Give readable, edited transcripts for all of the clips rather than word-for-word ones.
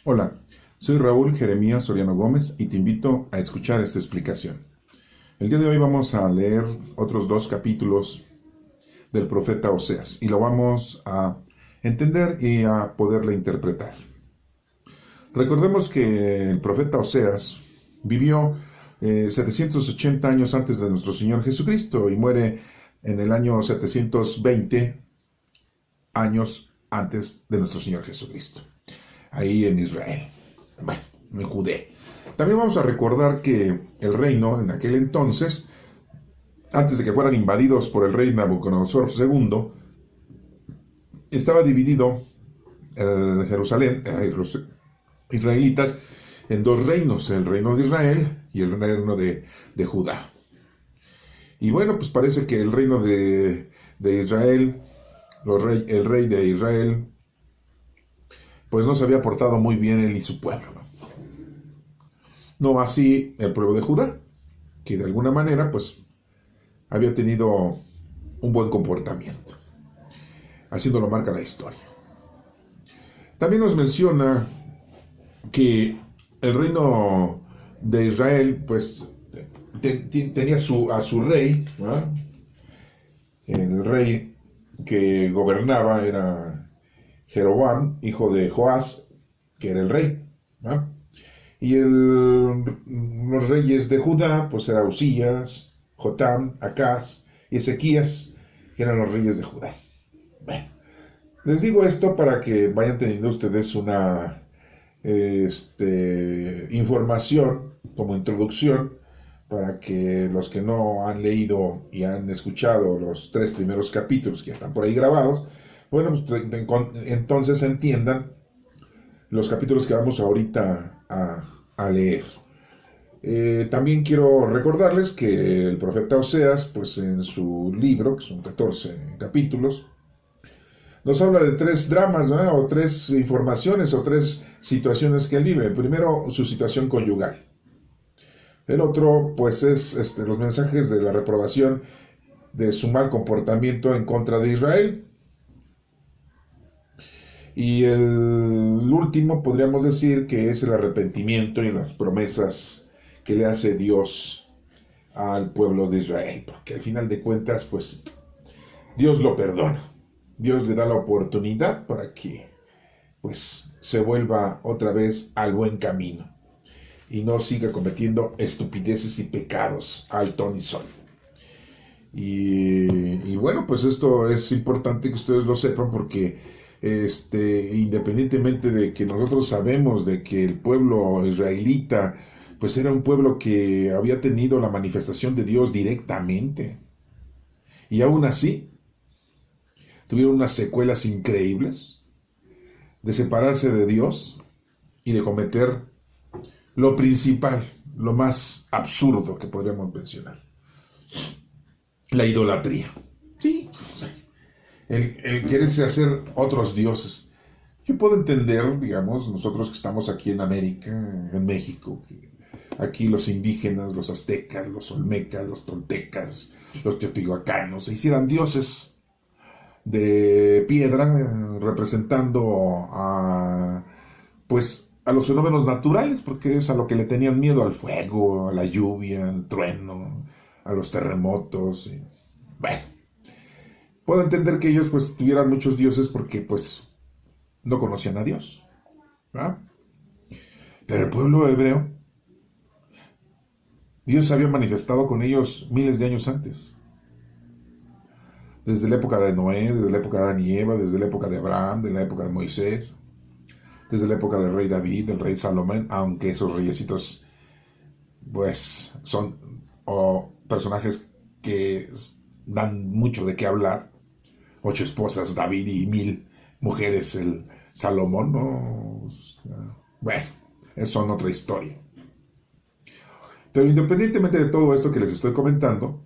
Hola, soy Raúl Jeremías Soriano Gómez y te invito a escuchar esta explicación. El día de hoy vamos a leer otros 2 capítulos del profeta Oseas y lo vamos a entender y a poderla interpretar. Recordemos que el profeta Oseas vivió 780 años antes de nuestro Señor Jesucristo y muere en el año 720 años antes de nuestro Señor Jesucristo, ahí en Israel, bueno, en Judea. También vamos a recordar que el reino en aquel entonces, antes de que fueran invadidos por el rey Nabucodonosor II, estaba dividido Jerusalén, los israelitas, en 2 reinos, el reino de Israel y el reino de Judá. Y bueno, pues parece que el reino de Israel, el rey de Israel, pues no se había portado muy bien él y su pueblo. No así el pueblo de Judá, que de alguna manera pues había tenido un buen comportamiento. Haciendo lo marca la historia. También nos menciona que el reino de Israel pues tenía a su rey, ¿no? El rey que gobernaba era Jeroboam, hijo de Joás, que era el rey, ¿no? Y los reyes de Judá, pues era Usías, Jotam, Acaz y Ezequías, que eran los reyes de Judá. Bueno, les digo esto para que vayan teniendo ustedes una información como introducción, para que los que no han leído y han escuchado los 3 primeros capítulos que están por ahí grabados, bueno, pues entonces entiendan los capítulos que vamos ahorita a leer. También quiero recordarles que el profeta Oseas, pues en su libro, que son 14 capítulos, nos habla de 3 dramas, ¿no? O 3 informaciones o 3 situaciones que él vive. Primero, su situación conyugal. El otro, pues es los mensajes de la reprobación de su mal comportamiento en contra de Israel. Y el último podríamos decir que es el arrepentimiento y las promesas que le hace Dios al pueblo de Israel, porque al final de cuentas pues Dios lo perdona, Dios le da la oportunidad para que pues se vuelva otra vez al buen camino y no siga cometiendo estupideces y pecados al ton y son. Y bueno, pues esto es importante que ustedes lo sepan porque independientemente de que nosotros sabemos de que el pueblo israelita pues era un pueblo que había tenido la manifestación de Dios directamente, y aún así tuvieron unas secuelas increíbles de separarse de Dios y de cometer lo principal, lo más absurdo que podríamos mencionar: la idolatría. Sí, el quererse hacer otros dioses. Yo puedo entender, digamos, nosotros que estamos aquí en América, en México, que aquí los indígenas, los aztecas, los olmecas, los toltecas, los teotihuacanos se hicieran dioses de piedra, representando pues a los fenómenos naturales, porque es a lo que le tenían miedo: al fuego, a la lluvia, al trueno, a los terremotos. Bueno, puedo entender que ellos pues tuvieran muchos dioses porque pues no conocían a Dios, ¿verdad? Pero el pueblo hebreo, Dios se había manifestado con ellos miles de años antes. Desde la época de Noé, desde la época de Adán y Eva, desde la época de Abraham, de la época de Moisés, desde la época del rey David, del rey Salomón, aunque esos reyesitos pues son personajes que dan mucho de qué hablar. 8 esposas David y 1000 mujeres el Salomón, ¿no? Bueno, son otra historia. Pero independientemente de todo esto que les estoy comentando,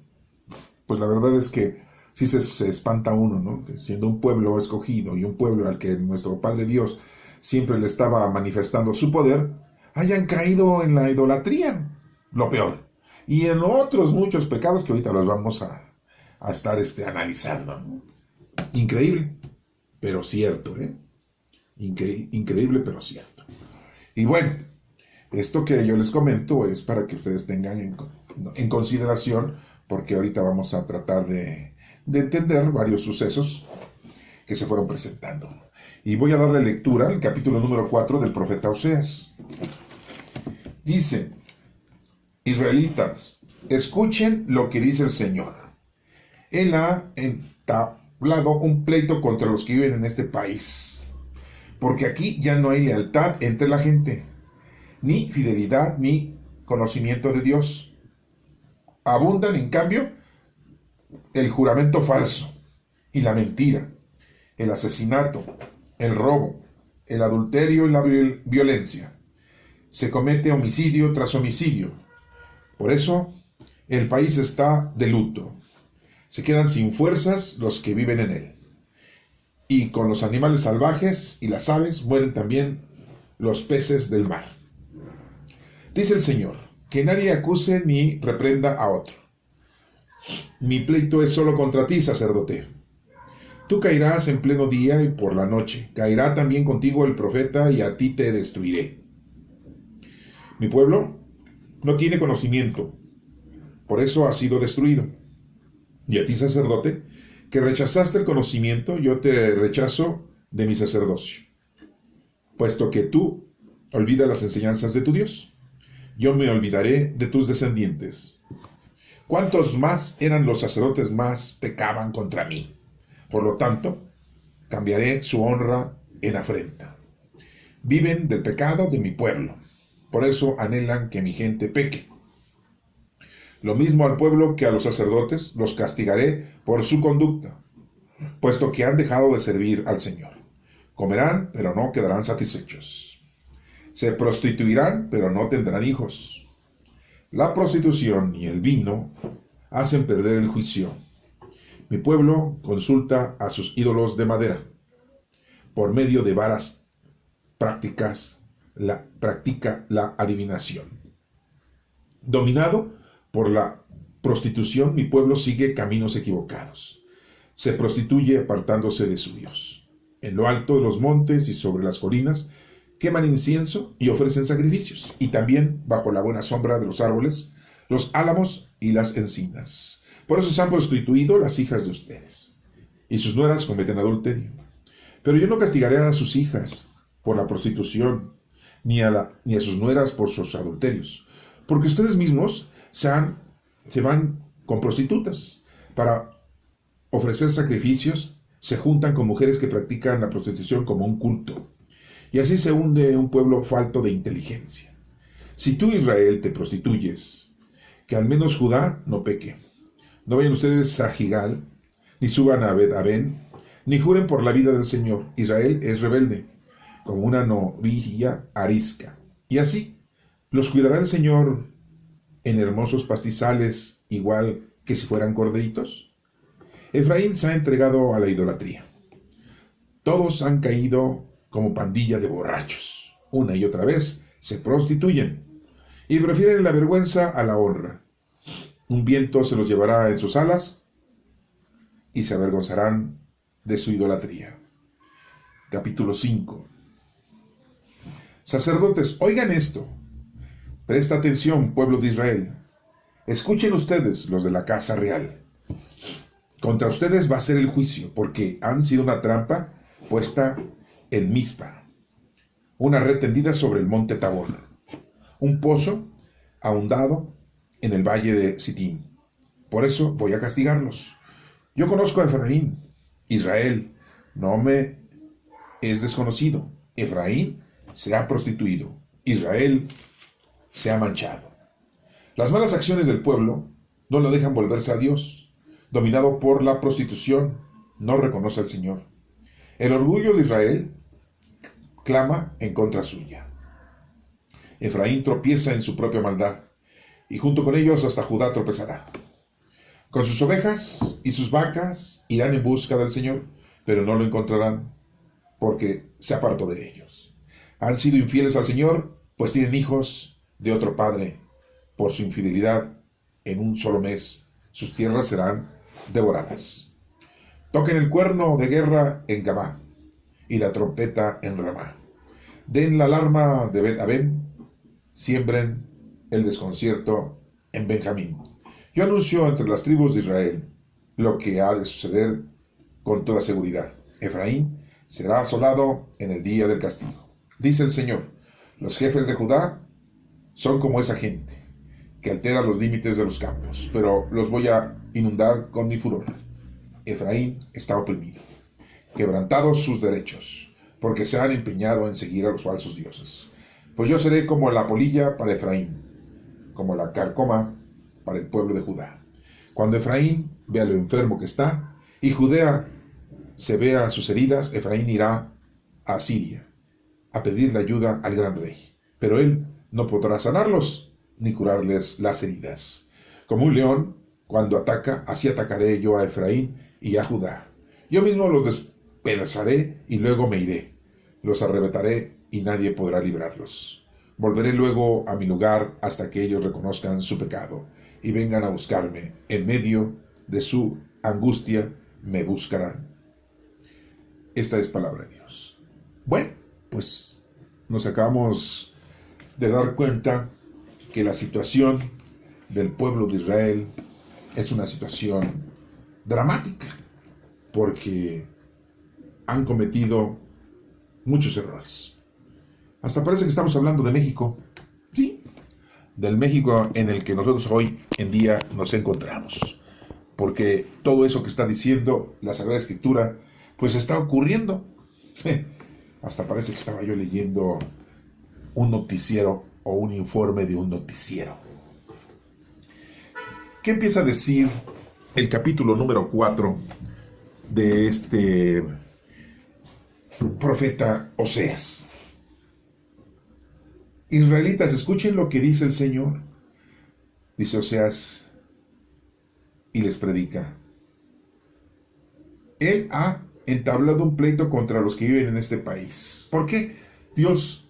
pues la verdad es que sí se espanta uno, ¿no? Que siendo un pueblo escogido y un pueblo al que nuestro Padre Dios siempre le estaba manifestando su poder, hayan caído en la idolatría, lo peor. Y en otros muchos pecados que ahorita los vamos a estar analizando, ¿no? Increíble, pero cierto, ¿eh? Increíble, pero cierto. Y bueno, esto que yo les comento es para que ustedes tengan en consideración, porque ahorita vamos a tratar de entender varios sucesos que se fueron presentando. Y voy a darle lectura al capítulo número 4 del profeta Oseas. Dice: Israelitas, escuchen lo que dice el Señor. Él ha entablado un pleito contra los que viven en este país, porque aquí ya no hay lealtad entre la gente, ni fidelidad, ni conocimiento de Dios. Abundan, en cambio, el juramento falso y la mentira, el asesinato, el robo, el adulterio y la violencia. Se comete homicidio tras homicidio. Por eso, el país está de luto. Se quedan sin fuerzas los que viven en él. Y con los animales salvajes y las aves mueren también los peces del mar. Dice el Señor: que nadie acuse ni reprenda a otro. Mi pleito es solo contra ti, sacerdote. Tú caerás en pleno día y por la noche. Caerá también contigo el profeta y a ti te destruiré. Mi pueblo no tiene conocimiento, por eso ha sido destruido. Y a ti, sacerdote, que rechazaste el conocimiento, yo te rechazo de mi sacerdocio. Puesto que tú olvidas las enseñanzas de tu Dios, yo me olvidaré de tus descendientes. ¿Cuántos más eran los sacerdotes más pecaban contra mí? Por lo tanto, cambiaré su honra en afrenta. Viven del pecado de mi pueblo, por eso anhelan que mi gente peque. Lo mismo al pueblo que a los sacerdotes los castigaré por su conducta, puesto que han dejado de servir al Señor. Comerán, pero no quedarán satisfechos. Se prostituirán, pero no tendrán hijos. La prostitución y el vino hacen perder el juicio. Mi pueblo consulta a sus ídolos de madera. Por medio de varas practica la adivinación. Dominado por la prostitución, mi pueblo sigue caminos equivocados. Se prostituye apartándose de su Dios. En lo alto de los montes y sobre las colinas queman incienso y ofrecen sacrificios, y también bajo la buena sombra de los árboles, los álamos y las encinas. Por eso se han prostituido las hijas de ustedes, y sus nueras cometen adulterio. Pero yo no castigaré a sus hijas por la prostitución, ni a sus nueras por sus adulterios, porque ustedes mismos se van con prostitutas para ofrecer sacrificios, se juntan con mujeres que practican la prostitución como un culto. Y así se hunde un pueblo falto de inteligencia. Si tú, Israel, te prostituyes, que al menos Judá no peque. No vayan ustedes a Gigal, ni suban a Bet-Aven, ni juren por la vida del Señor. Israel es rebelde, como una novilla arisca. Y así los cuidará el Señor en hermosos pastizales, igual que si fueran corderitos. Efraín se ha entregado a la idolatría. Todos han caído como pandilla de borrachos. Una y otra vez se prostituyen y prefieren la vergüenza a la honra. Un viento se los llevará en sus alas y se avergonzarán de su idolatría. Capítulo 5. Sacerdotes, oigan esto. Presta atención, pueblo de Israel. Escuchen ustedes, los de la casa real. Contra ustedes va a ser el juicio, porque han sido una trampa puesta en Mizpa, una red tendida sobre el monte Tabor, un pozo ahondado en el valle de Sitim. Por eso voy a castigarlos. Yo conozco a Efraín. Israel no me es desconocido. Efraín se ha prostituido. Israel se ha manchado. Las malas acciones del pueblo no lo dejan volverse a Dios. Dominado por la prostitución, no reconoce al Señor. El orgullo de Israel clama en contra suya. Efraín tropieza en su propia maldad, y junto con ellos hasta Judá tropezará. Con sus ovejas y sus vacas irán en busca del Señor, pero no lo encontrarán, porque se apartó de ellos. Han sido infieles al Señor, pues tienen hijos de otro padre. Por su infidelidad, en un solo mes, sus tierras serán devoradas. Toquen el cuerno de guerra en Gabá y la trompeta en Ramá. Den la alarma de Bet-Aven, siembren el desconcierto en Benjamín. Yo anuncio entre las tribus de Israel lo que ha de suceder con toda seguridad. Efraín será asolado en el día del castigo. Dice el Señor, los jefes de Judá son como esa gente que altera los límites de los campos, pero los voy a inundar con mi furor. Efraín está oprimido, quebrantados sus derechos, porque se han empeñado en seguir a los falsos dioses. Pues yo seré como la polilla para Efraín, como la carcoma para el pueblo de Judá. Cuando Efraín vea lo enfermo que está, y Judea se vea sus heridas, Efraín irá a Siria a pedirle ayuda al gran rey. Pero él no podrá sanarlos, ni curarles las heridas. Como un león, cuando ataca, así atacaré yo a Efraín y a Judá. Yo mismo los despedazaré y luego me iré. Los arrebataré y nadie podrá librarlos. Volveré luego a mi lugar hasta que ellos reconozcan su pecado y vengan a buscarme. En medio de su angustia me buscarán. Esta es palabra de Dios. Bueno, pues nos acabamos de dar cuenta que la situación del pueblo de Israel es una situación dramática, porque han cometido muchos errores. Hasta parece que estamos hablando de México, sí, del México en el que nosotros hoy en día nos encontramos, porque todo eso que está diciendo la Sagrada Escritura, pues está ocurriendo. Hasta parece que estaba yo leyendo un noticiero o un informe de un noticiero. ¿Qué empieza a decir el capítulo número 4 de este profeta Oseas? Israelitas, escuchen lo que dice el Señor. Dice Oseas y les predica. Él ha entablado un pleito contra los que viven en este país. ¿Por qué? Dios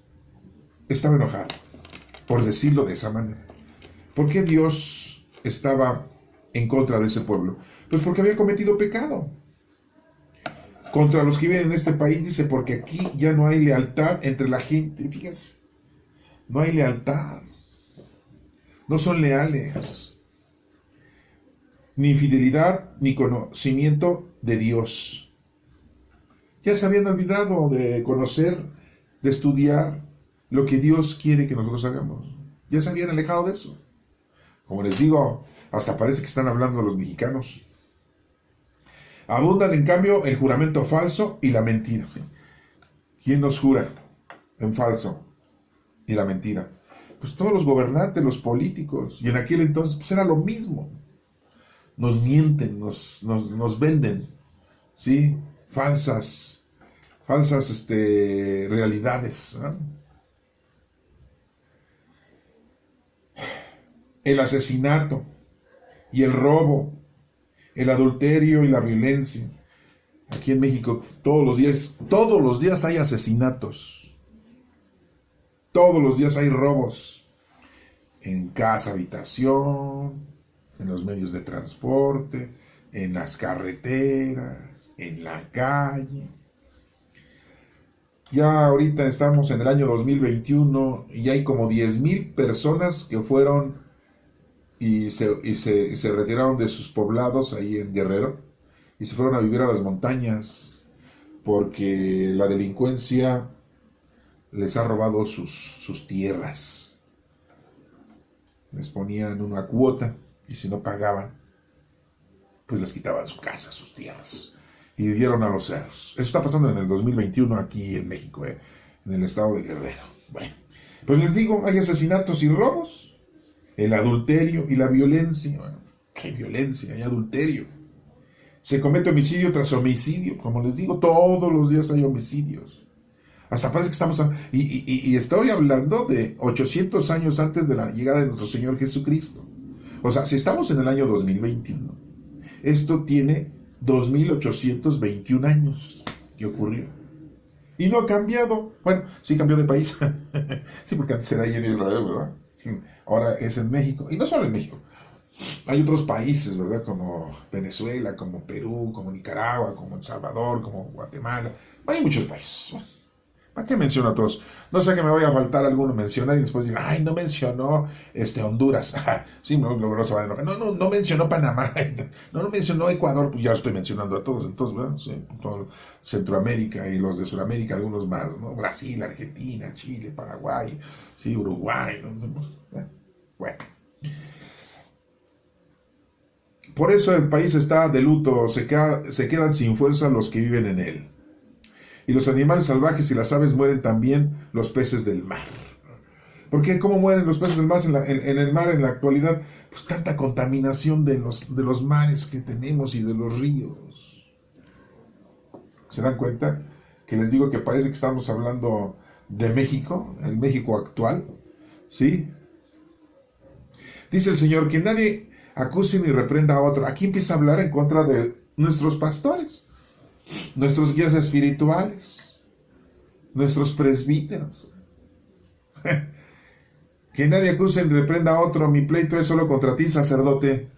estaba enojado, por decirlo de esa manera. ¿Por qué Dios estaba en contra de ese pueblo? Pues porque había cometido pecado. Contra los que viven en este país, dice, porque aquí ya no hay lealtad entre la gente. Fíjense, no hay lealtad. No son leales. Ni fidelidad, ni conocimiento de Dios. Ya se habían olvidado de conocer, de estudiar lo que Dios quiere que nosotros hagamos. Ya se habían alejado de eso. Como les digo, hasta parece que están hablando de los mexicanos. Abundan, en cambio, el juramento falso y la mentira. ¿Quién nos jura en falso y la mentira? Pues todos los gobernantes, los políticos. Y en aquel entonces pues era lo mismo. Nos mienten, nos venden, ¿sí? Falsas realidades, ¿no? El asesinato y el robo, el adulterio y la violencia. Aquí en México todos los días hay asesinatos. Todos los días hay robos. En casa, habitación, en los medios de transporte, en las carreteras, en la calle. Ya ahorita estamos en el año 2021 y hay como 10,000 personas que fueron y se retiraron de sus poblados ahí en Guerrero y se fueron a vivir a las montañas porque la delincuencia les ha robado sus tierras. Les ponían una cuota y si no pagaban, pues les quitaban su casa, sus tierras, y vivieron a los cerros. Eso está pasando en el 2021 aquí en México, en el estado de Guerrero. Bueno, pues les digo, hay asesinatos y robos, el adulterio y la violencia. Bueno, hay violencia, hay adulterio. Se comete homicidio tras homicidio. Como les digo, todos los días hay homicidios. Hasta parece que estamos... Y estoy hablando de 800 años antes de la llegada de nuestro Señor Jesucristo. O sea, si estamos en el año 2021, esto tiene 2,821 años que ocurrió. Y no ha cambiado. Bueno, sí cambió de país. Sí, porque antes era ahí en Israel, ¿verdad? Ahora es en México. Y no solo en México. Hay otros países, ¿verdad? Como Venezuela, como Perú, como Nicaragua, como El Salvador, como Guatemala. Hay muchos países. ¿Para qué menciono a todos? No sé que me vaya a faltar alguno mencionar y después diga, ay, no mencionó Honduras. Sí, luego se van a enojar. No mencionó Panamá. No mencionó Ecuador. Pues ya estoy mencionando a todos, entonces, ¿verdad? Sí, todo Centroamérica y los de Sudamérica, algunos más, ¿no? Brasil, Argentina, Chile, Paraguay, sí, Uruguay. ¿No? Bueno. Por eso el país está de luto, se quedan sin fuerza los que viven en él. Y los animales salvajes y las aves mueren también, los peces del mar. ¿Por qué? ¿Cómo mueren los peces del mar en el mar en la actualidad? Pues tanta contaminación de los mares que tenemos y de los ríos. ¿Se dan cuenta? Que les digo que parece que estamos hablando de México, el México actual. ¿Sí? Dice el Señor que nadie acuse ni reprenda a otro. Aquí empieza a hablar en contra de nuestros pastores, nuestros guías espirituales, nuestros presbíteros. Que nadie acuse ni reprenda a otro. Mi pleito es solo contra ti, sacerdote.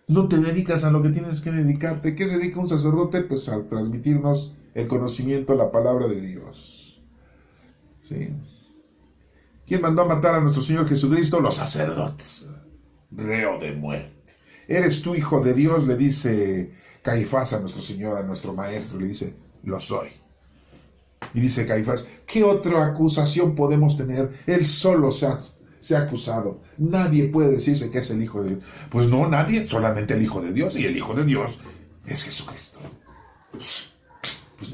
No te dedicas a lo que tienes que dedicarte. ¿Qué se dedica un sacerdote? Pues a transmitirnos el conocimiento, la palabra de Dios. ¿Sí? ¿Quién mandó a matar a nuestro Señor Jesucristo? Los sacerdotes. Reo de muerte. ¿Eres tú hijo de Dios? Le dice Caifás a nuestro Señor, a nuestro Maestro. Le dice, lo soy. Y dice Caifás, ¿qué otra acusación podemos tener? Él solo se ha acusado. Nadie puede decirse que es el Hijo de Dios. Pues no, nadie, solamente el Hijo de Dios. Y el Hijo de Dios es Jesucristo. Pues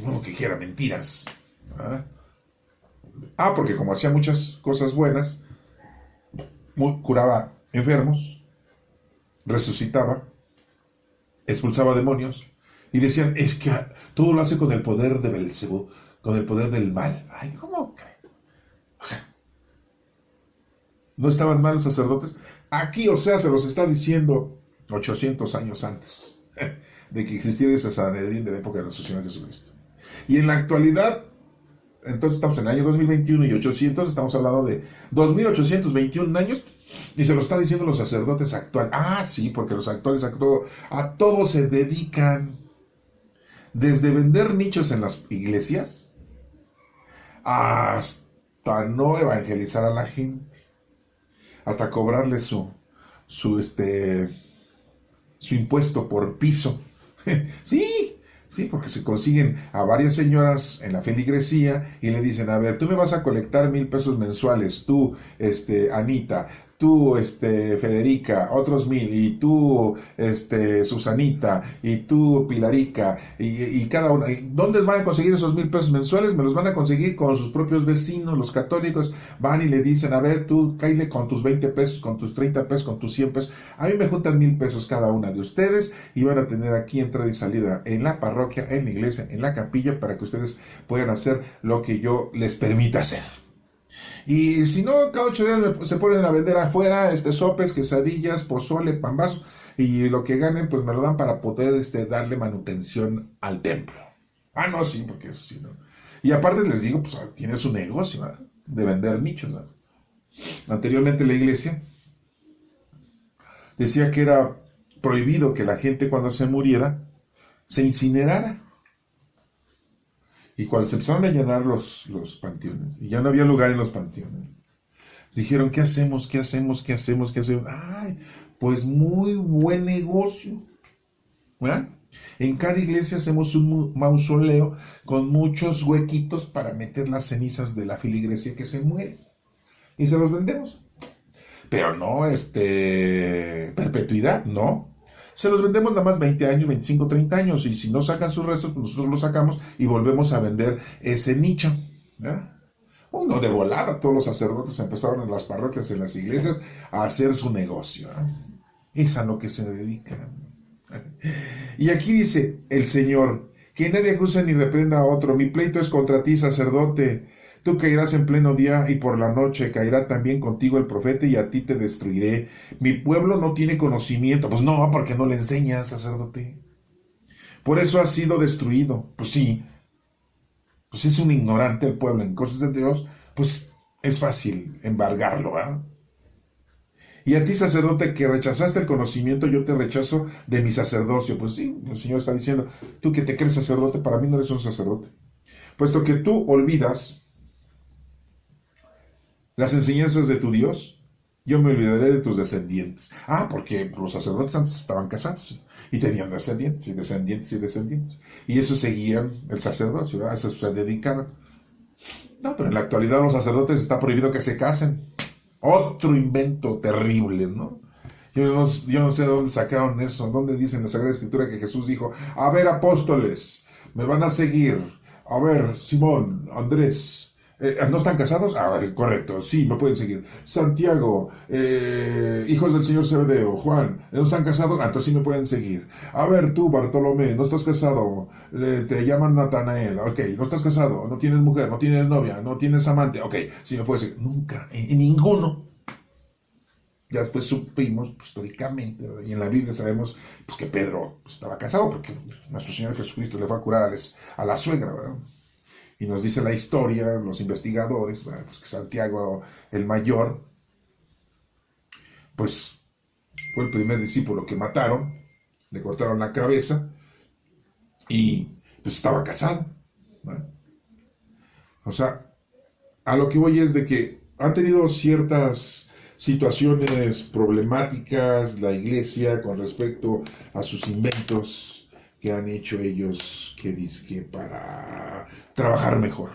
no que quiera mentiras. Porque como hacía muchas cosas buenas, curaba enfermos, resucitaba, expulsaba demonios, y decían, es que todo lo hace con el poder de Belcebú, con el poder del mal. Ay, ¿cómo creen? O sea, ¿no estaban mal los sacerdotes? Aquí, o sea, se los está diciendo 800 años antes de que existiera ese Sanedrín de la época de nuestro Señor Jesucristo. Y en la actualidad, entonces estamos en el año 2021 y 800, estamos hablando de 2821 años, y se lo está diciendo los sacerdotes actuales. Sí, porque los actuales a todo se dedican. Desde vender nichos en las iglesias hasta no evangelizar a la gente, hasta cobrarle su impuesto por piso. Sí, porque se consiguen a varias señoras en la feligresía y le dicen, a ver, tú me vas a colectar 1,000 pesos mensuales, tú, Anita, tú, Federica, otros 1,000, y tú, Susanita, y tú, Pilarica, y cada una. ¿Dónde van a conseguir esos 1,000 pesos mensuales? Me los van a conseguir con sus propios vecinos, los católicos. Van y le dicen, a ver, tú, cáile con tus 20 pesos, con tus 30 pesos, con tus 100 pesos. A mí me juntan 1,000 pesos cada una de ustedes, y van a tener aquí entrada y salida en la parroquia, en la iglesia, en la capilla, para que ustedes puedan hacer lo que yo les permita hacer. Y si no, cada 8 días se ponen a vender afuera sopes, quesadillas, pozole, pambazos, y lo que ganen, pues me lo dan para poder darle manutención al templo. No, sí, porque eso sí, ¿no? Y aparte les digo, pues tiene su negocio, ¿no?, de vender nichos, ¿no? Anteriormente la iglesia decía que era prohibido que la gente cuando se muriera se incinerara. Y cuando se empezaron a llenar los panteones, y ya no había lugar en los panteones, dijeron, ¿qué hacemos? Ay, pues muy buen negocio. ¿Verdad? En cada iglesia hacemos un mausoleo con muchos huequitos para meter las cenizas de la feligresía que se muere. Y se los vendemos. Pero no, perpetuidad, no. Se los vendemos nada más 20 años, 25, 30 años, y si no sacan sus restos, pues nosotros los sacamos y volvemos a vender ese nicho. No de volada, todos los sacerdotes empezaron en las parroquias, en las iglesias, a hacer su negocio. Es a lo que se dedican. Y aquí dice el Señor, que nadie acuse ni reprenda a otro. Mi pleito es contra ti, sacerdote. Tú caerás en pleno día y por la noche caerá también contigo el profeta y a ti te destruiré. Mi pueblo no tiene conocimiento. Pues no, porque no le enseñas, sacerdote. Por eso ha sido destruido. Pues sí. Pues es un ignorante el pueblo en cosas de Dios. Pues es fácil embargarlo, ¿verdad? Y a ti, sacerdote, que rechazaste el conocimiento, yo te rechazo de mi sacerdocio. Pues sí, el Señor está diciendo, tú que te crees sacerdote, para mí no eres un sacerdote. Puesto que tú olvidas las enseñanzas de tu Dios, yo me olvidaré de tus descendientes. Porque los sacerdotes antes estaban casados y tenían descendientes y descendientes y descendientes. Y eso seguían el sacerdocio, ¿verdad? A eso se dedicaban. No, pero en la actualidad los sacerdotes está prohibido que se casen. Otro invento terrible, ¿no? Yo no sé de dónde sacaron eso, dónde dice en la Sagrada Escritura que Jesús dijo, a ver, apóstoles, me van a seguir, a ver, Simón, Andrés, ¿no están casados? Correcto, sí, me pueden seguir. Santiago, hijos del señor Zebedeo, Juan, ¿no están casados? Entonces sí me pueden seguir. A ver, tú, Bartolomé, ¿no estás casado? Te llaman Natanael, ok, ¿no estás casado? ¿No tienes mujer? ¿No tienes novia? ¿No tienes amante? Ok, sí me puedes seguir. Nunca, en ninguno. Ya después supimos, pues, históricamente, y en la Biblia sabemos pues, que Pedro estaba casado, porque nuestro Señor Jesucristo le fue a curar a la suegra, ¿verdad? Y nos dice la historia, los investigadores, pues, que Santiago el mayor, pues fue el primer discípulo que mataron, le cortaron la cabeza y pues estaba casado, ¿verdad? O sea, a lo que voy es de que han tenido ciertas situaciones problemáticas la iglesia con respecto a sus inventos que han hecho ellos que dizque para trabajar mejor.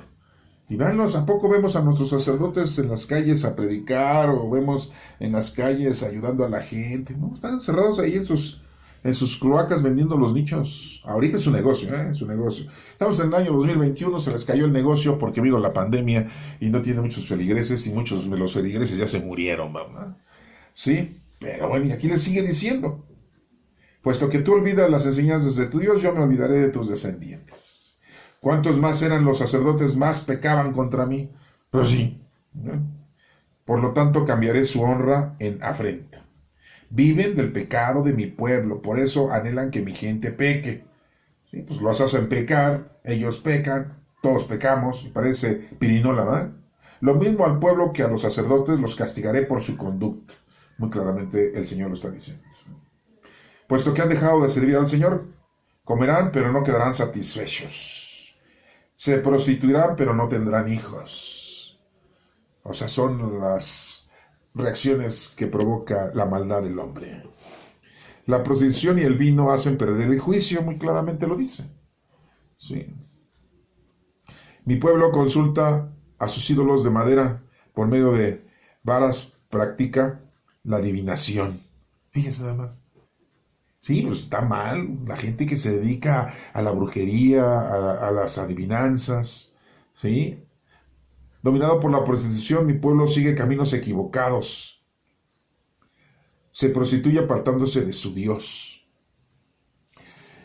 Y veanlos, ¿a poco vemos a nuestros sacerdotes en las calles a predicar o vemos en las calles ayudando a la gente? No, están encerrados ahí en sus cloacas vendiendo los nichos. Ahorita es un negocio, es un negocio. Estamos en el año 2021, se les cayó el negocio porque vino la pandemia y no tiene muchos feligreses y muchos de los feligreses ya se murieron, ¿verdad? Sí, pero bueno, y aquí les sigue diciendo, puesto que tú olvidas las enseñanzas de tu Dios, yo me olvidaré de tus descendientes. ¿Cuántos más eran los sacerdotes, más pecaban contra mí? Pues sí, ¿no? Por lo tanto cambiaré su honra en afrenta. Viven del pecado de mi pueblo, por eso anhelan que mi gente peque. ¿Sí? Pues los hacen pecar, ellos pecan, todos pecamos, y parece pirinola, ¿verdad? Lo mismo al pueblo que a los sacerdotes los castigaré por su conducta. Muy claramente el Señor lo está diciendo. Puesto que han dejado de servir al Señor, comerán, pero no quedarán satisfechos. Se prostituirán, pero no tendrán hijos. O sea, son las reacciones que provoca la maldad del hombre. La prostitución y el vino hacen perder el juicio, muy claramente lo dice. Sí. Mi pueblo consulta a sus ídolos de madera por medio de varas, practica la adivinación. Fíjense nada más. Sí, pues está mal. La gente que se dedica a la brujería, a las adivinanzas, ¿sí? Dominado por la prostitución, mi pueblo sigue caminos equivocados. Se prostituye apartándose de su Dios.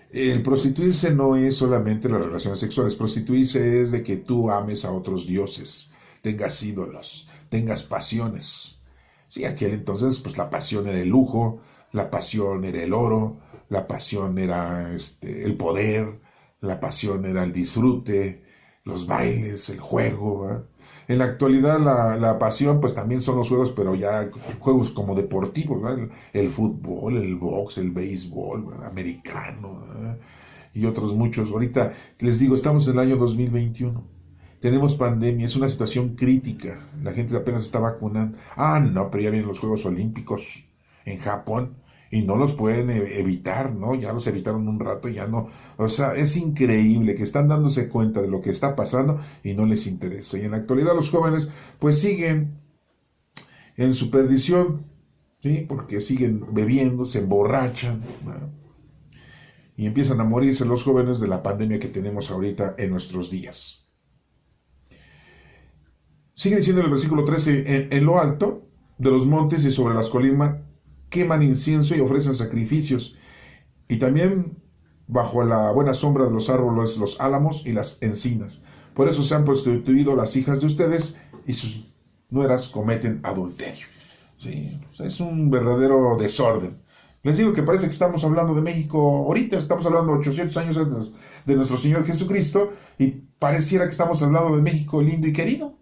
El prostituirse no es solamente las relaciones sexuales. Prostituirse es de que tú ames a otros dioses, tengas ídolos, tengas pasiones. Sí, aquel entonces, pues la pasión era el lujo, la pasión era el oro, la pasión era el poder, la pasión era el disfrute, los bailes, el juego, ¿verdad? En la actualidad la pasión pues también son los juegos, pero ya juegos como deportivos, ¿verdad? El fútbol, el box, el béisbol, ¿verdad? Americano, ¿verdad? Y otros muchos. Ahorita les digo, estamos en el año 2021. Tenemos pandemia, es una situación crítica. La gente apenas está vacunando. No, pero ya vienen los Juegos Olímpicos en Japón. Y no los pueden evitar, ¿no? Ya los evitaron un rato, ya no. O sea, es increíble que están dándose cuenta de lo que está pasando y no les interesa. Y en la actualidad los jóvenes, pues siguen en su perdición, ¿sí? Porque siguen bebiendo, se emborrachan, ¿no? Y empiezan a morirse los jóvenes de la pandemia que tenemos ahorita en nuestros días. Sigue diciendo en el versículo 13, en lo alto de los montes y sobre las colinas, queman incienso y ofrecen sacrificios, y también bajo la buena sombra de los árboles, los álamos y las encinas. Por eso se han prostituido las hijas de ustedes y sus nueras cometen adulterio. Sí, o sea, es un verdadero desorden. Les digo que parece que estamos hablando de México ahorita, estamos hablando 800 años antes de nuestro Señor Jesucristo, y pareciera que estamos hablando de México lindo y querido.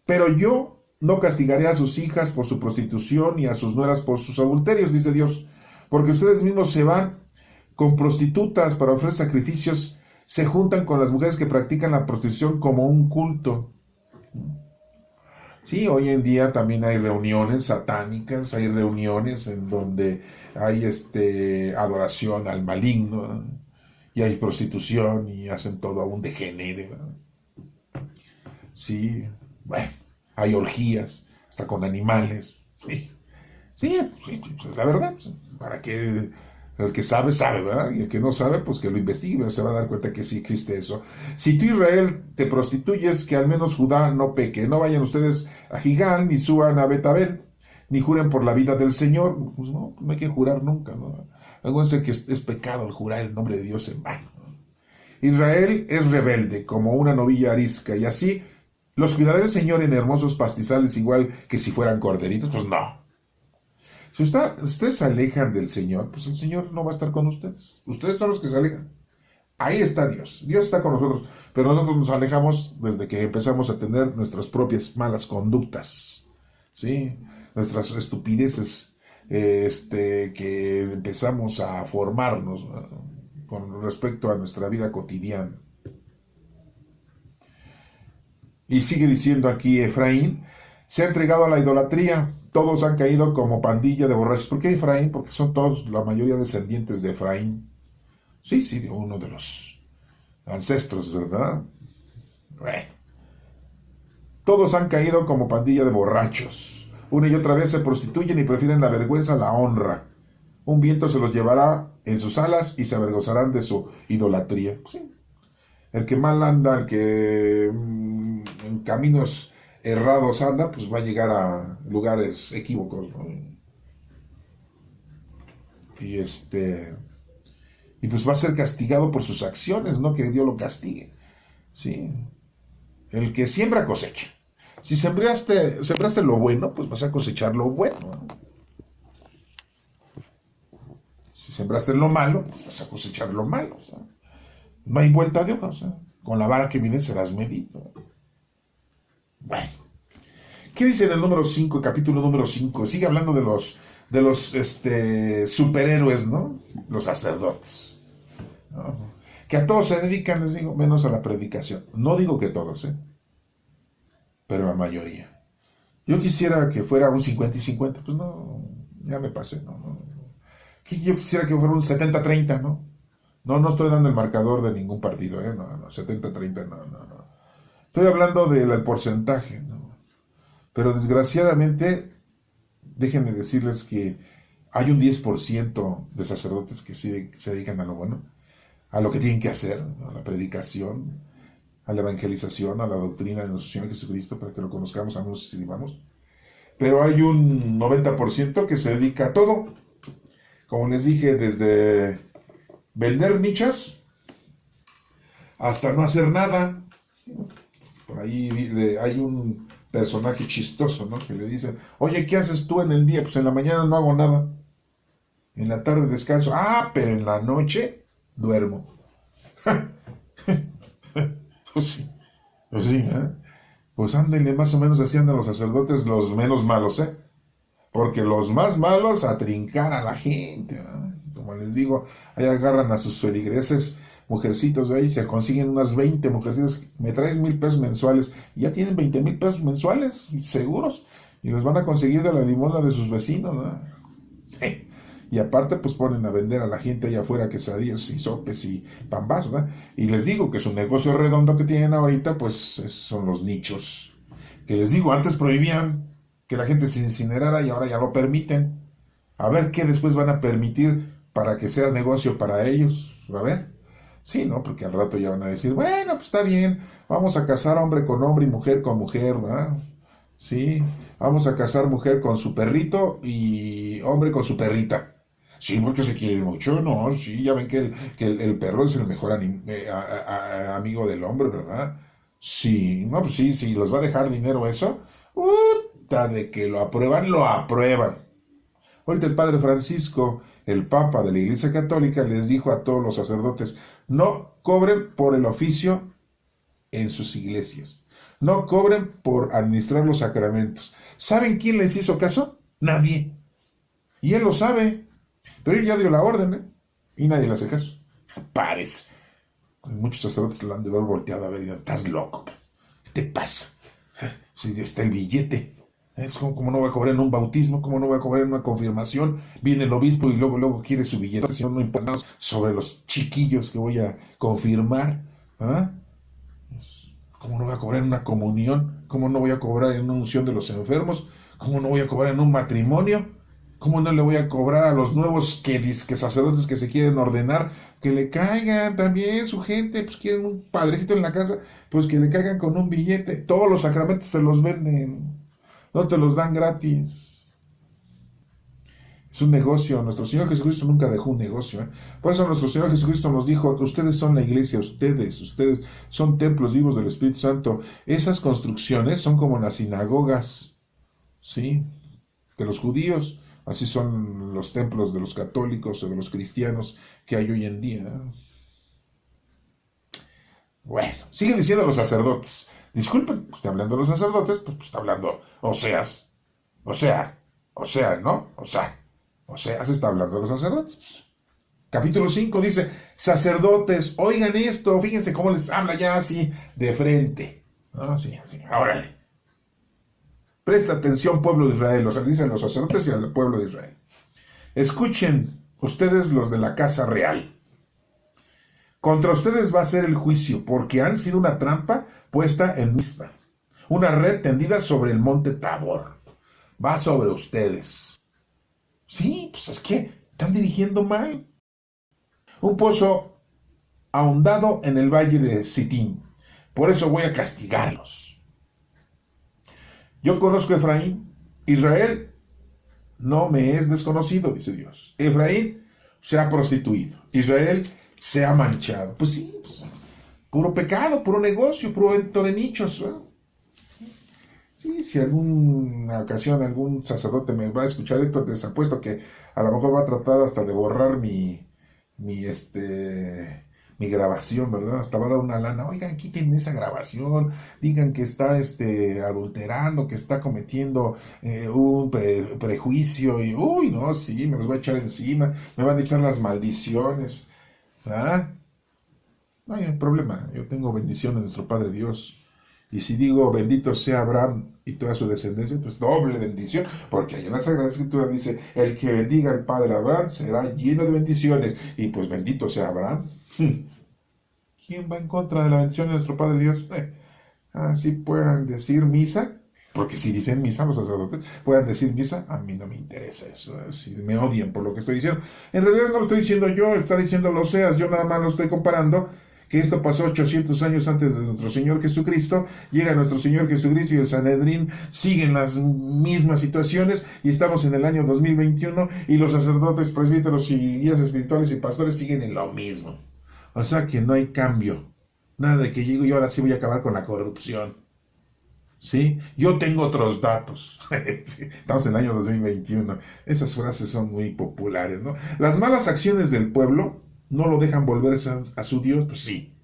Pero yo no castigaré a sus hijas por su prostitución y a sus nueras por sus adulterios, dice Dios, porque ustedes mismos se van con prostitutas para ofrecer sacrificios, se juntan con las mujeres que practican la prostitución como un culto. Sí, hoy en día también hay reuniones satánicas, hay reuniones en donde hay adoración al maligno, ¿no? Y hay prostitución y hacen todo a un degenere, ¿no? Sí, bueno, hay orgías, hasta con animales. Sí, sí, sí, pues, la verdad, pues, para que el que sabe, sabe, ¿verdad? Y el que no sabe, pues que lo investigue, se va a dar cuenta que sí existe eso. Si tú, Israel, te prostituyes, que al menos Judá no peque. No vayan ustedes a Gilgal, ni suban a Betabel, ni juren por la vida del Señor. Pues no hay que jurar nunca, ¿no? Acuérdense que es pecado el jurar el nombre de Dios en vano. Israel es rebelde, como una novilla arisca, y así los cuidará el Señor en hermosos pastizales, igual que si fueran corderitos. Pues no. Si ustedes se alejan del Señor, pues el Señor no va a estar con ustedes. Ustedes son los que se alejan. Ahí está Dios. Dios está con nosotros, pero nosotros nos alejamos desde que empezamos a tener nuestras propias malas conductas, ¿sí? Nuestras estupideces, que empezamos a formarnos, ¿no? Con respecto a nuestra vida cotidiana. Y sigue diciendo aquí Efraín, se ha entregado a la idolatría, todos han caído como pandilla de borrachos. ¿Por qué Efraín? Porque son todos, la mayoría descendientes de Efraín. Sí, sí, uno de los ancestros, ¿verdad? Bueno, todos han caído como pandilla de borrachos. Una y otra vez se prostituyen y prefieren la vergüenza a la honra. Un viento se los llevará en sus alas y se avergonzarán de su idolatría. Sí. El que mal anda, el que en caminos errados anda, pues va a llegar a lugares equívocos, ¿no? Y y pues va a ser castigado por sus acciones, no que Dios lo castigue. ¿Sí? El que siembra cosecha. Si sembraste lo bueno, pues vas a cosechar lo bueno, ¿no? Si sembraste lo malo, pues vas a cosechar lo malo. O sea, no hay vuelta de hoja. O sea, con la vara que mides serás medido. Bueno. ¿Qué dice en el número 5, capítulo número 5? Sigue hablando de los superhéroes, ¿no? Los sacerdotes, ¿no? Que a todos se dedican, les digo, menos a la predicación. No digo que todos, pero la mayoría. Yo quisiera que fuera un 50 y 50, pues no, ya me pasé, no. Yo quisiera que fuera un 70-30, ¿no? No estoy dando el marcador de ningún partido, no, 70-30, no. Estoy hablando del porcentaje, ¿no? Pero desgraciadamente, déjenme decirles que hay un 10% de sacerdotes que sí se dedican a lo bueno, a lo que tienen que hacer, ¿no? A la predicación, a la evangelización, a la doctrina de nuestro Señor Jesucristo, para que lo conozcamos, amemos y sirvamos. Pero hay un 90% que se dedica a todo. Como les dije, desde vender nichos hasta no hacer nada. Por ahí hay un personaje chistoso, ¿no? Que le dicen, oye, ¿qué haces tú en el día? Pues en la mañana no hago nada. En la tarde descanso. Ah, pero en la noche duermo. Pues sí, ¿eh? Pues ándenle, más o menos así andan los sacerdotes, los menos malos, ¿eh? Porque los más malos a trincar a la gente, ¿no? Como les digo, ahí agarran a sus feligreses, mujercitos de ahí, se consiguen unas 20 mujercitas, me traes 1,000 pesos mensuales, y ya tienen 20,000 pesos mensuales, seguros, y los van a conseguir de la limosna de sus vecinos, ¿no? Y aparte, pues ponen a vender a la gente allá afuera quesadillas y sopes y pambazos, ¿no? Y les digo que su negocio redondo que tienen ahorita, pues son los nichos. Que les digo, antes prohibían que la gente se incinerara y ahora ya lo permiten. A ver qué después van a permitir para que sea negocio para ellos. A ver. Sí, ¿no? Porque al rato ya van a decir, bueno, pues está bien, vamos a casar hombre con hombre y mujer con mujer, ¿verdad? Sí, vamos a casar mujer con su perrito y hombre con su perrita. Sí, porque se quieren mucho, ¿no? Sí, ya ven que el perro es el mejor amigo del hombre, ¿verdad? Sí, no, pues sí, si les va a dejar dinero eso, de que lo aprueban, lo aprueban. Ahorita el padre Francisco, el papa de la Iglesia Católica, les dijo a todos los sacerdotes, no cobren por el oficio en sus iglesias. No cobren por administrar los sacramentos. ¿Saben quién les hizo caso? Nadie. Y él lo sabe. Pero él ya dio la orden, ¿eh? Y nadie le hace caso. Parece. Muchos sacerdotes lo han de haber volteado a ver y dicho, estás loco. ¿Qué te pasa? Si está el billete. Pues ¿cómo no voy a cobrar en un bautismo? ¿Cómo no voy a cobrar en una confirmación? Viene el obispo y luego quiere su billete, si no importa sobre los chiquillos que voy a confirmar. ¿Ah? ¿Cómo no voy a cobrar en una comunión? ¿Cómo no voy a cobrar en una unción de los enfermos? ¿Cómo no voy a cobrar en un matrimonio? ¿Cómo no le voy a cobrar a los nuevos que sacerdotes que se quieren ordenar? Que le caigan también su gente, pues quieren un padrecito en la casa, pues que le caigan con un billete. Todos los sacramentos se los venden, no te los dan gratis. Es un negocio. Nuestro Señor Jesucristo nunca dejó un negocio. Por eso nuestro Señor Jesucristo nos dijo, ustedes son la iglesia, ustedes son templos vivos del Espíritu Santo. Esas construcciones son como las sinagogas, ¿sí?, de los judíos. Así son los templos de los católicos o de los cristianos que hay hoy en día. Bueno, sigue diciendo los sacerdotes. Disculpen, está hablando de los sacerdotes, pues está hablando Oseas, ¿no? Oseas está hablando de los sacerdotes. Capítulo 5 dice, sacerdotes, oigan esto, fíjense cómo les habla ya así de frente. ¿No? Sí, órale. Presta atención, pueblo de Israel, o sea, dicen los sacerdotes y al pueblo de Israel. Escuchen, ustedes los de la casa real. Contra ustedes va a ser el juicio, porque han sido una trampa puesta en Mizpa, una red tendida sobre el monte Tabor. Va sobre ustedes. Sí, pues es que están dirigiendo mal. Un pozo ahondado en el valle de Sitín. Por eso voy a castigarlos. Yo conozco a Efraín. Israel no me es desconocido, dice Dios. Efraín se ha prostituido. Israel se ha manchado. Pues sí, pues, puro pecado, puro negocio, puro evento de nichos. Sí, si alguna ocasión algún sacerdote me va a escuchar esto, les apuesto que a lo mejor va a tratar hasta de borrar mi grabación, ¿verdad? Hasta va a dar una lana. Oigan, quiten esa grabación, digan que está adulterando, que está cometiendo un prejuicio y, uy, no, sí, me los voy a echar encima, me van a echar las maldiciones. ¿Ah? No hay problema, yo tengo bendición de nuestro Padre Dios. Y si digo bendito sea Abraham y toda su descendencia, pues doble bendición, porque ahí en la Sagrada Escritura dice, el que bendiga al Padre Abraham será lleno de bendiciones, y pues bendito sea Abraham. ¿Quién va en contra de la bendición de nuestro Padre Dios? Así puedan decir misa, porque si dicen misa los sacerdotes, puedan decir misa, a mí no me interesa eso, si me odian por lo que estoy diciendo. En realidad no lo estoy diciendo yo, está diciendo Oseas, yo nada más lo estoy comparando, que esto pasó 800 años antes de nuestro Señor Jesucristo, llega nuestro Señor Jesucristo y el Sanedrín siguen las mismas situaciones y estamos en el año 2021 y los sacerdotes, presbíteros y guías espirituales y pastores siguen en lo mismo. O sea que no hay cambio, nada de que llego y ahora sí voy a acabar con la corrupción. ¿Sí? Yo tengo otros datos. Estamos en el año 2021. Esas frases son muy populares, ¿no? Las malas acciones del pueblo no lo dejan volverse a su Dios, pues sí.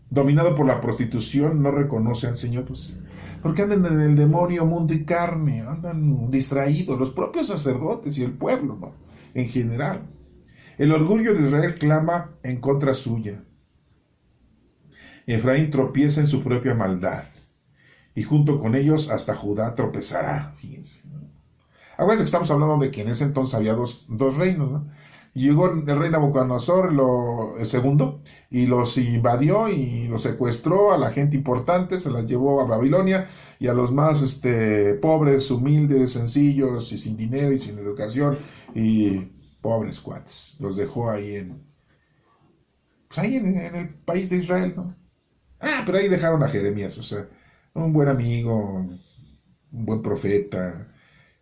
Dominado por la prostitución, no reconoce al Señor, pues sí. Porque andan en el demonio, mundo y carne, andan distraídos, los propios sacerdotes y el pueblo, ¿no? En general. El orgullo de Israel clama en contra suya. Efraín tropieza en su propia maldad. Y junto con ellos hasta Judá tropezará. Fíjense, ¿no? Acuérdense que estamos hablando de que en ese entonces había dos reinos, ¿no? Llegó el rey Nabucodonosor II y los invadió y los secuestró a la gente importante, se las llevó a Babilonia, y a los más pobres, humildes, sencillos y sin dinero y sin educación y pobres cuates, los dejó ahí en el país de Israel, ¿no? Pero ahí dejaron a Jeremías, o sea, un buen amigo, un buen profeta,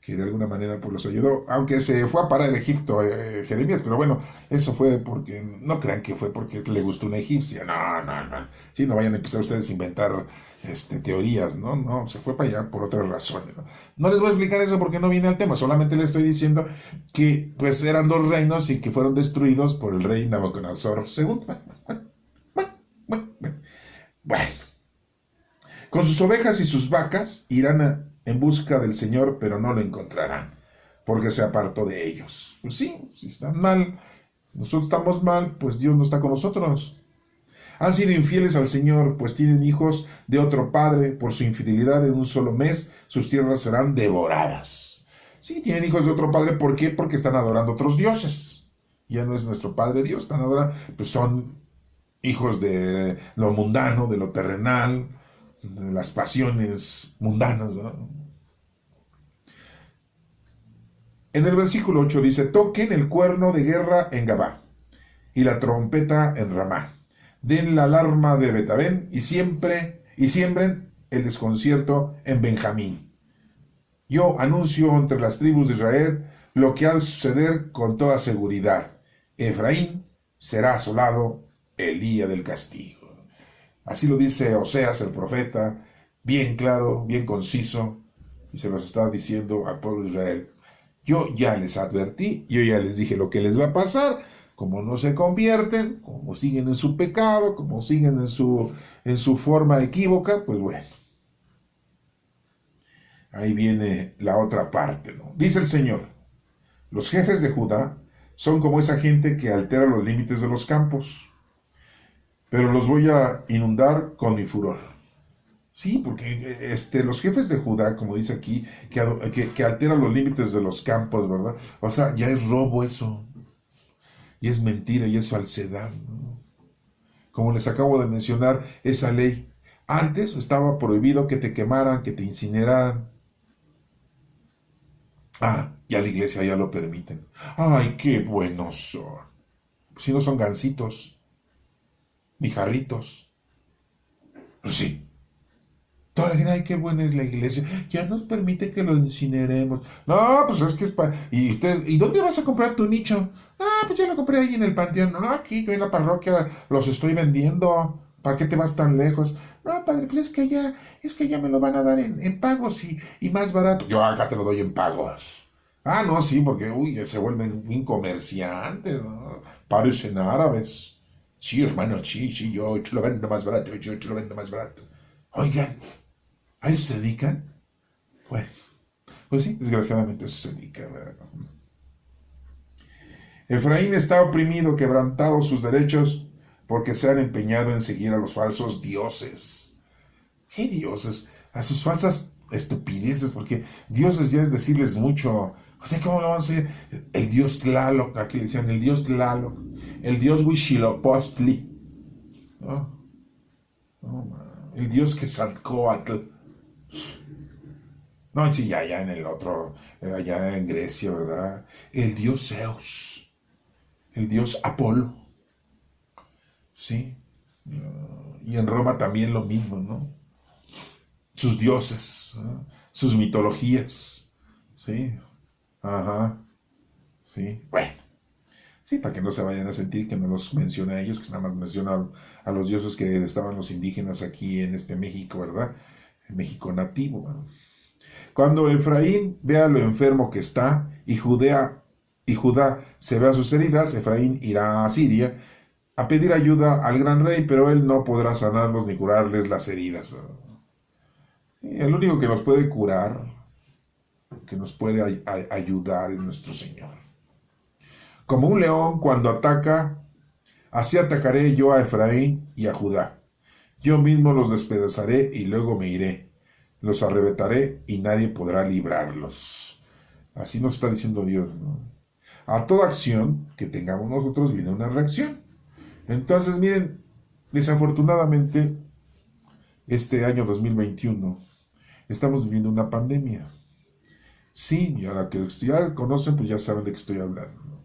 que de alguna manera pues los ayudó, aunque se fue a parar en Egipto Jeremías, pero bueno, eso fue porque, no crean que fue porque le gustó una egipcia, no, sí, no vayan a empezar ustedes a inventar teorías, no, se fue para allá por otras razones, no les voy a explicar eso porque no viene al tema, solamente les estoy diciendo que pues eran dos reinos y que fueron destruidos por el rey Nabucodonosor II. Bueno, con sus ovejas y sus vacas irán en busca del Señor, pero no lo encontrarán, porque se apartó de ellos. Pues sí, si están mal, nosotros estamos mal, pues Dios no está con nosotros. Han sido infieles al Señor, pues tienen hijos de otro padre. Por su infidelidad en un solo mes, sus tierras serán devoradas. Sí, tienen hijos de otro padre. ¿Por qué? Porque están adorando otros dioses. Ya no es nuestro Padre Dios, están adorando, pues son hijos de lo mundano, de lo terrenal, de las pasiones mundanas, ¿verdad? En el versículo 8 dice: toquen el cuerno de guerra en Gabá y la trompeta en Ramá. Den la alarma de Betabén y siembren el desconcierto en Benjamín. Yo anuncio entre las tribus de Israel lo que ha de suceder con toda seguridad. Efraín será asolado el día del castigo. Así lo dice Oseas el profeta, bien claro, bien conciso, y se los está diciendo al pueblo de Israel. Yo ya les advertí, yo ya les dije lo que les va a pasar. Como no se convierten, como siguen en su pecado, como siguen en su forma equívoca, pues bueno. Ahí viene la otra parte, ¿no? Dice el Señor: los jefes de Judá son como esa gente que altera los límites de los campos, pero los voy a inundar con mi furor. Sí, porque los jefes de Judá, como dice aquí, que alteran los límites de los campos, ¿verdad? O sea, ya es robo eso. Y es mentira y es falsedad, ¿no? Como les acabo de mencionar, esa ley. Antes estaba prohibido que te quemaran, que te incineraran. Ya la iglesia ya lo permiten. Ay, qué buenos son. Si no son gansitos, ni jarritos. Sí. Toda la gente, ay, qué buena es la iglesia. Ya nos permite que lo incineremos. No, pues es que es para... ¿Y dónde vas a comprar tu nicho? Pues ya lo compré ahí en el panteón. No, aquí yo en la parroquia los estoy vendiendo. ¿Para qué te vas tan lejos? No, padre, pues es que ya me lo van a dar en pagos y más barato. Yo acá te lo doy en pagos. No, sí, porque, se vuelven bien comerciantes, ¿no? Parecen árabes. Sí, hermano, sí, yo te lo vendo más barato, yo te lo vendo más barato. Oigan, ¿a eso se dedican? Bueno, pues sí, desgraciadamente a eso se dedican, ¿verdad? Efraín está oprimido, quebrantado sus derechos, porque se han empeñado en seguir a los falsos dioses. ¿Qué dioses? A sus falsas estupideces, porque dioses ya es decirles mucho. O sea, ¿cómo lo van a hacer? El dios Tlaloc, aquí le decían el dios Tlaloc, el dios Huitzilopochtli, ¿no? El dios Quetzalcóatl. No, sí, ya en el otro, allá en Grecia, ¿verdad? El dios Zeus, el dios Apolo, ¿sí? Y en Roma también lo mismo, ¿no? Sus dioses, ¿no? Sus mitologías, ¿sí? Ajá, sí, bueno. Sí, para que no se vayan a sentir que no los menciona a ellos, que nada más menciona a los dioses que estaban los indígenas aquí en este México, ¿verdad? El México nativo, ¿verdad? Cuando Efraín vea lo enfermo que está y Judá se vea sus heridas, Efraín irá a Siria a pedir ayuda al gran rey, pero él no podrá sanarlos ni curarles las heridas. El único que nos puede curar, que nos puede ayudar es nuestro Señor. Como un león cuando ataca, así atacaré yo a Efraín y a Judá. Yo mismo los despedazaré y luego me iré. Los arrebataré y nadie podrá librarlos. Así nos está diciendo Dios, ¿no? A toda acción que tengamos nosotros viene una reacción. Entonces, miren, desafortunadamente, este año 2021, estamos viviendo una pandemia. Sí, y a la que ya conocen, pues ya saben de qué estoy hablando, ¿no?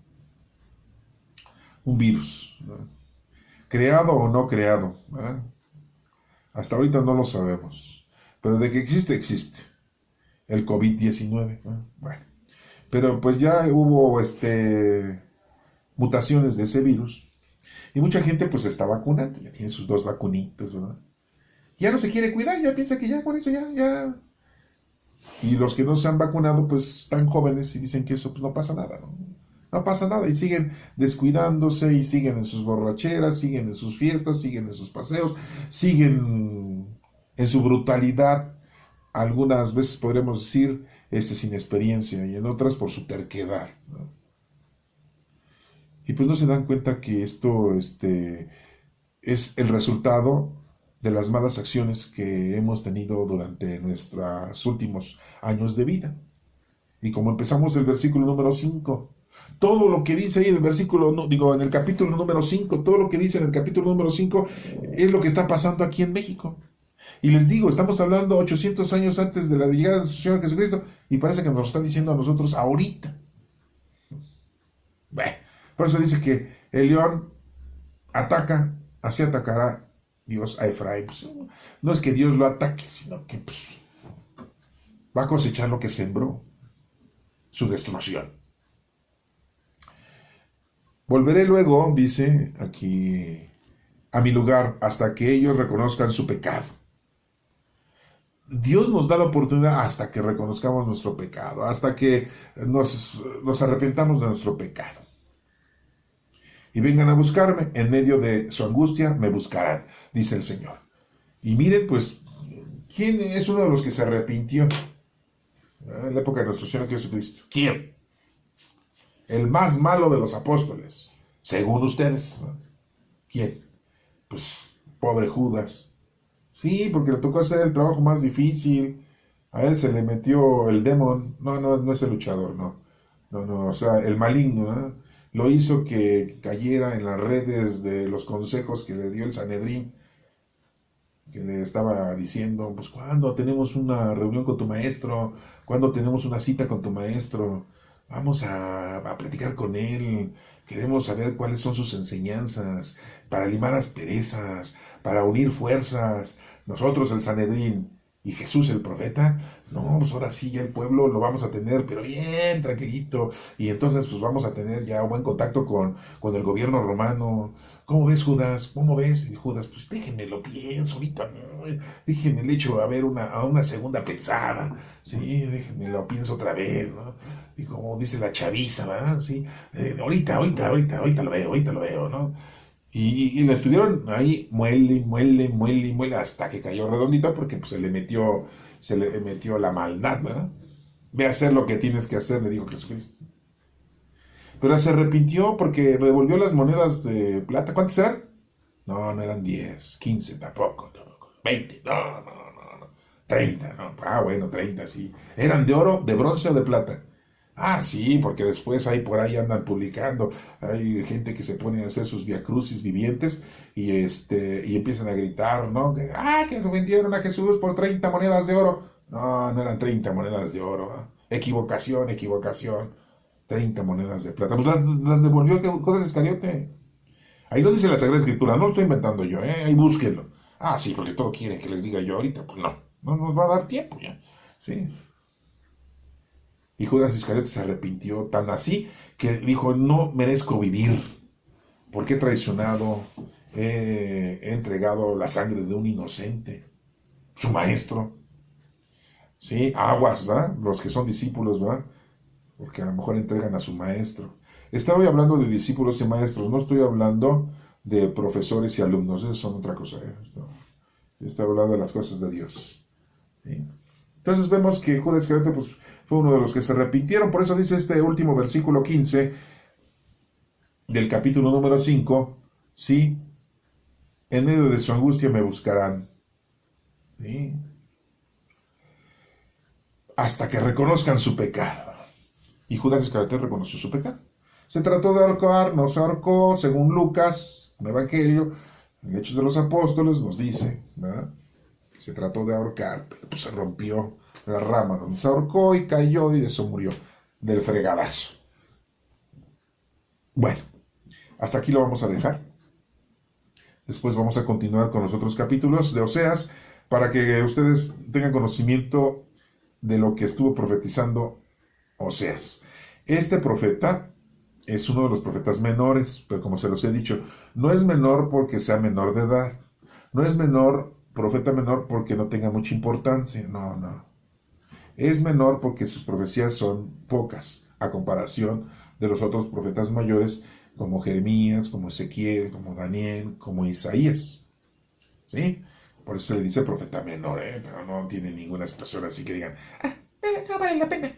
Un virus, ¿no? Creado o no creado, ¿verdad? Hasta ahorita no lo sabemos. Pero de que existe, existe. El COVID-19, ¿no? Bueno. Pero pues ya hubo mutaciones de ese virus. Y mucha gente pues se está vacunando. Ya tiene sus 2 vacunitas, ¿verdad? Ya no se quiere cuidar, ya piensa que ya con eso ya. Y los que no se han vacunado pues están jóvenes y dicen que eso pues no pasa nada, ¿no? No pasa nada y siguen descuidándose y siguen en sus borracheras, siguen en sus fiestas, siguen en sus paseos, siguen en su brutalidad. Algunas veces podremos decir sin experiencia y en otras por su terquedad, ¿no? Y pues no se dan cuenta que esto es el resultado de las malas acciones que hemos tenido durante nuestros últimos años de vida. Y como empezamos el versículo número 5, todo lo que dice ahí en el versículo, no, digo, en el capítulo número 5, todo lo que dice en el capítulo número 5 es lo que está pasando aquí en México. Y les digo, estamos hablando 800 años antes de la llegada de nuestro Señor Jesucristo, y parece que nos lo están diciendo a nosotros ahorita. Bueno, por eso dice que el león ataca, así atacará Dios a Efraín. Pues, no es que Dios lo ataque, sino que pues, va a cosechar lo que sembró, su destrucción. Volveré luego, dice aquí, a mi lugar, hasta que ellos reconozcan su pecado. Dios nos da la oportunidad hasta que reconozcamos nuestro pecado, hasta que nos arrepentamos de nuestro pecado. Y vengan a buscarme, en medio de su angustia me buscarán, dice el Señor. Y miren, pues, ¿quién es uno de los que se arrepintió en la época de nuestro Señor Jesucristo? ¿Quién? El más malo de los apóstoles, según ustedes. ¿Quién? Pues, pobre Judas. Sí, porque le tocó hacer el trabajo más difícil. A él se le metió el demon. No es el luchador, no, o sea, el maligno, ¿eh? Lo hizo que cayera en las redes de los consejos que le dio el Sanedrín, que le estaba diciendo, pues, ¿cuándo tenemos una reunión con tu maestro? ¿Cuándo tenemos una cita con tu maestro? Vamos a platicar con él. Queremos saber cuáles son sus enseñanzas, para limar asperezas, para unir fuerzas. Nosotros, el Sanedrín, y Jesús, el profeta, no, pues ahora sí, ya el pueblo lo vamos a tener, pero bien, tranquilito. Y entonces, pues vamos a tener ya un buen contacto con el gobierno romano. ¿Cómo ves, Judas? ¿Cómo ves? Y Judas, pues déjenme lo pienso ahorita, no, déjenme le echo a ver una segunda pensada, sí, déjenme lo pienso otra vez, ¿no? Y como dice la chaviza, ¿verdad? Sí, ahorita lo veo, ¿no? Y le estuvieron ahí, muele, hasta que cayó redondita, porque pues, se le metió la maldad, ¿verdad? Ve a hacer lo que tienes que hacer, le dijo Jesucristo. Pero se arrepintió porque devolvió las monedas de plata. ¿Cuántas eran? No eran 10, 15 tampoco, 20, no. 30, ¿no? Ah, bueno, 30, sí. ¿Eran de oro, de bronce o de plata? Ah, sí, porque después ahí por ahí andan publicando, hay gente que se pone a hacer sus viacrucis vivientes y empiezan a gritar, ¿no? Que lo vendieron a Jesús por 30 monedas de oro. No eran 30 monedas de oro, ¿no? Equivocación, 30 monedas de plata. Pues las devolvió Judas Iscariote. Ahí lo dice la Sagrada Escritura, no lo estoy inventando yo, ahí búsquenlo. Ah, sí, porque todo quieren que les diga yo ahorita, pues no nos va a dar tiempo ya, ¿sí? Y Judas Iscariote se arrepintió tan así que dijo, no merezco vivir, porque he traicionado, he entregado la sangre de un inocente, su maestro. Sí, aguas, ¿va? Los que son discípulos, ¿va? Porque a lo mejor entregan a su maestro. Estaba hablando de discípulos y maestros, no estoy hablando de profesores y alumnos, eso son otra cosa. Estoy hablando de las cosas de Dios. ¿Sí? Entonces vemos que Judas Iscariote pues, fue uno de los que se arrepintieron, por eso dice este último versículo 15 del capítulo número 5, ¿sí? En medio de su angustia me buscarán, ¿sí? Hasta que reconozcan su pecado. Y Judas Iscariote reconoció su pecado. Se trató de ahorcar, no se ahorcó, según Lucas, un evangelio, en Hechos de los Apóstoles nos dice, ¿verdad? Se trató de ahorcar, pero pues se rompió la rama donde se ahorcó y cayó y de eso murió, del fregadazo. Bueno, hasta aquí lo vamos a dejar. Después vamos a continuar con los otros capítulos de Oseas para que ustedes tengan conocimiento de lo que estuvo profetizando Oseas. Este profeta es uno de los profetas menores, pero como se los he dicho, no es menor porque sea menor de edad, no es profeta menor porque no tenga mucha importancia, no. Es menor porque sus profecías son pocas a comparación de los otros profetas mayores como Jeremías, como Ezequiel, como Daniel, como Isaías. ¿Sí? Por eso se le dice profeta menor, pero no tiene ninguna situación así que digan, no vale la pena.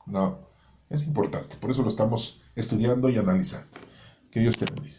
No, es importante, por eso lo estamos estudiando y analizando. Que Dios te bendiga.